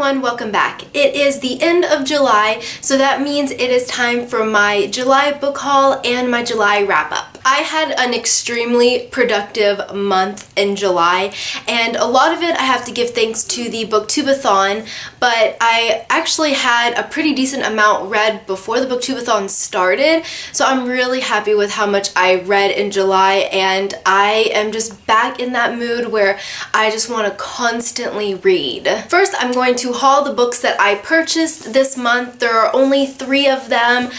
everyone, welcome back. It is the end of July, so that means it is time for my July book haul and my July wrap up. I had an extremely productive month in July, and a lot of it I have to give thanks to the Booktube-A-Thon, but I actually had a pretty decent amount read before the Booktube-A-Thon started, so I'm really happy with how much I read in July, and I am just back in that mood where I just want to constantly read. First, I'm going to haul the books that I purchased this month. There are only 3 of them.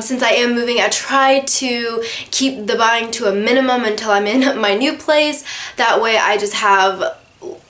Since I am moving, I tried to keep the buying to a minimum until I'm in my new place. That way I just have,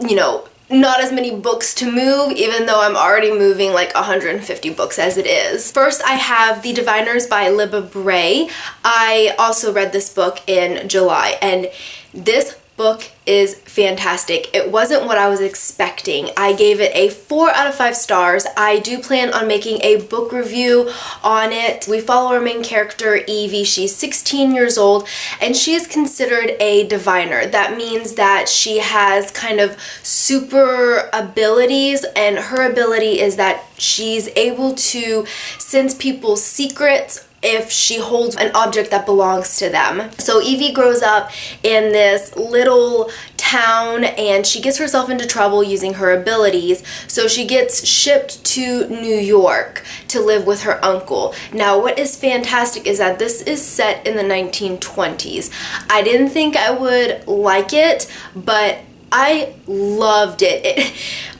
not as many books to move, even though I'm already moving like 150 books as it is. First, I have The Diviners by Libba Bray. I also read this book in July, and this book is fantastic. It wasn't what I was expecting. I gave it a 4 out of 5 stars. I do plan on making a book review on it. We follow our main character, Evie. She's 16 years old, and she is considered a diviner. That means that she has kind of super abilities, and her ability is that she's able to sense people's secrets if she holds an object that belongs to them. So Evie grows up in this little town, and she gets herself into trouble using her abilities, so she gets shipped to New York to live with her uncle. Now, what is fantastic is that this is set in the 1920s. I didn't think I would like it, but I loved it.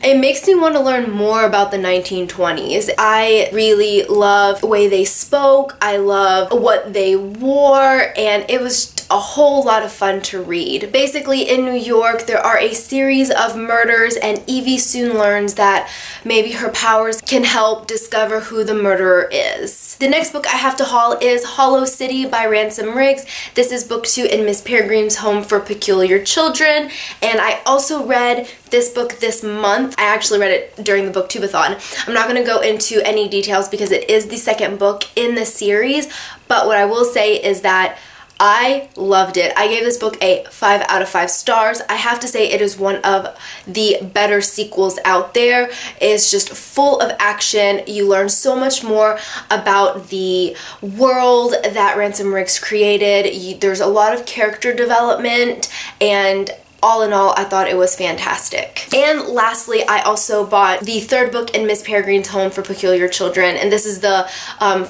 It makes me want to learn more about the 1920s. I really love the way they spoke. I love what they wore, and it was a whole lot of fun to read. Basically, in New York, there are a series of murders, and Evie soon learns that maybe her powers can help discover who the murderer is. The next book I have to haul is Hollow City by Ransom. This is book 2 in Miss Peregrine's Home for Peculiar Children, and I also read this book this month. I actually read it during the Booktube-A-Thon. I'm not going to go into any details because it is the second book in the series, but what I will say is that I loved it. I gave this book a 5 out of 5 stars. I have to say it is one of the better sequels out there. It's just full of action. You learn so much more about the world that Ransom created. There's a lot of character development, and all in all, I thought it was fantastic. And lastly, I also bought the 3rd book in Miss Peregrine's Home for Peculiar Children, and this is the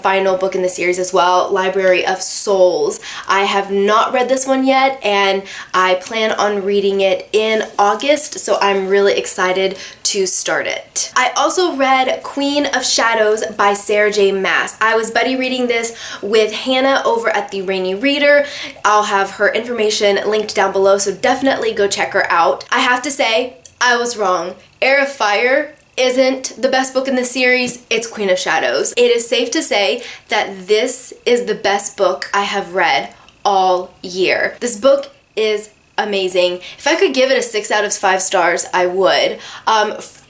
final book in the series as well, Library of Souls. I have not read this one yet, and I plan on reading it in August, so I'm really excited to start it. I also read Queen of Shadows by Sarah J. Maas. I was buddy reading this with Hannah over at the Rainy Reader. I'll have her information linked down below, so definitely go check her out. I have to say, I was wrong. Heir of Fire isn't the best book in the series, it's Queen of Shadows. It is safe to say that this is the best book I have read all year. This book is amazing. If I could give it a 6 out of 5 stars, I would.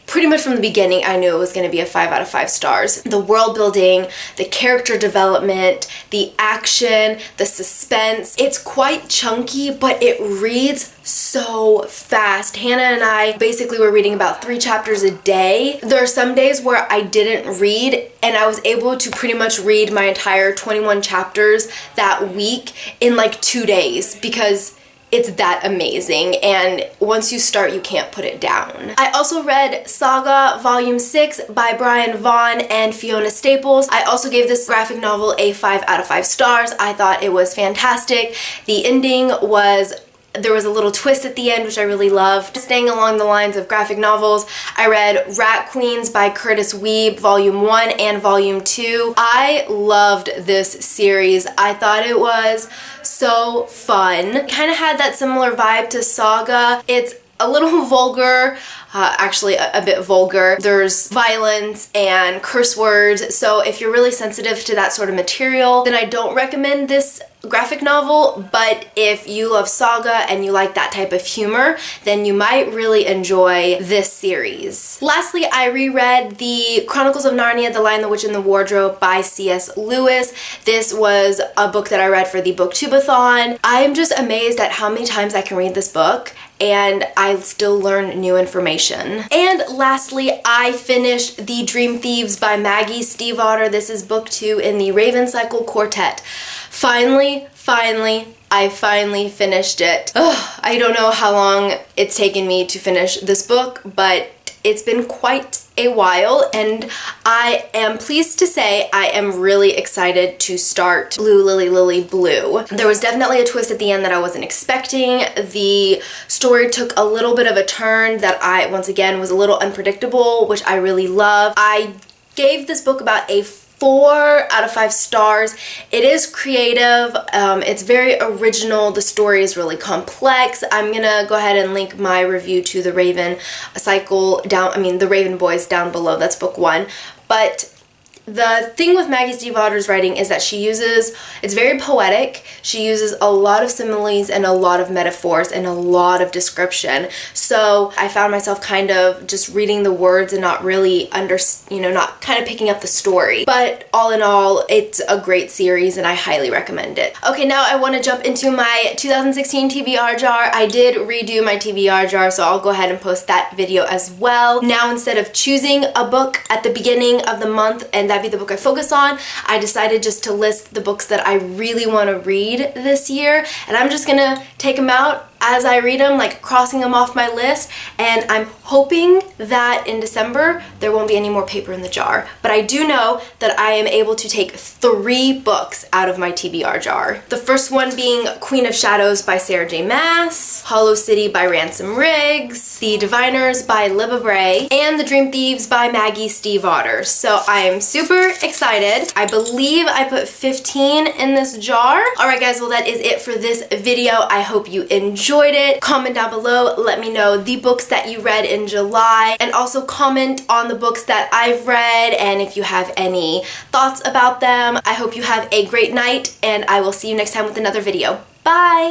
Pretty much from the beginning, I knew it was going to be a 5 out of 5 stars. The world building, the character development, the action, the suspense. It's quite chunky, but it reads so fast. Hannah and I basically were reading about 3 chapters a day. There are some days where I didn't read, and I was able to pretty much read my entire 21 chapters that week in like 2 days because it's that amazing, and once you start, you can't put it down. I also read Saga Volume 6 by Brian Vaughan and Fiona Staples. I also gave this graphic novel a 5 out of 5 stars. I thought it was fantastic. The ending was there was a little twist at the end, which I really loved. Staying along the lines of graphic novels, I read Rat Queens by Curtis Weeb, Volume 1 and Volume 2. I loved this series. I thought it was so fun. Kind of had that similar vibe to Saga. It's a little vulgar, actually a bit vulgar. There's violence and curse words, so if you're really sensitive to that sort of material, then I don't recommend this graphic novel, but if you love Saga and you like that type of humor, then you might really enjoy this series. Lastly, I reread the Chronicles of Narnia, The Lion, the Witch, and the Wardrobe by C.S. Lewis. This was a book that I read for the Booktube-A-Thon. I am just amazed at how many times I can read this book and I still learn new information. And lastly, I finished the Dream Thieves by Maggie Stiefvater. This is book 2 in the Raven Cycle Quartet. Finally, I finally finished it. Ugh, I don't know how long it's taken me to finish this book, but it's been quite a while, and I am pleased to say I am really excited to start Blue Lily Lily Blue. There was definitely a twist at the end that I wasn't expecting. The story took a little bit of a turn that once again, was a little unpredictable, which I really love. I gave this book about a 4 out of 5 stars. It is creative, it's very original, the story is really complex. I'm gonna go ahead and link my review to the Raven Cycle the Raven Boys down below. That's book 1. But the thing with Maggie Stiefvater's writing is that it's very poetic. She uses a lot of similes and a lot of metaphors and a lot of description. So I found myself kind of just reading the words and not really not kind of picking up the story. But all in all, it's a great series and I highly recommend it. Okay, now I want to jump into my 2016 TBR jar. I did redo my TBR jar, so I'll go ahead and post that video as well. Now, instead of choosing a book at the beginning of the month and that be the book I focus on, I decided just to list the books that I really want to read this year, and I'm just gonna take them out as I read them, like crossing them off my list, and I'm hoping that in December there won't be any more paper in the jar. But I do know that I am able to take 3 books out of my TBR jar. The first one being Queen of Shadows by Sarah J. Maas, Hollow City by Ransom Riggs, The Diviners by Libba Bray, and The Dream Thieves by Maggie Stiefvater. So I am super excited. I believe I put 15 in this jar. Alright guys, well that is it for this video. I hope you enjoyed it. Comment down below, let me know the books that you read in July, and also comment on the books that I've read and if you have any thoughts about them. I hope you have a great night, and I will see you next time with another video. Bye!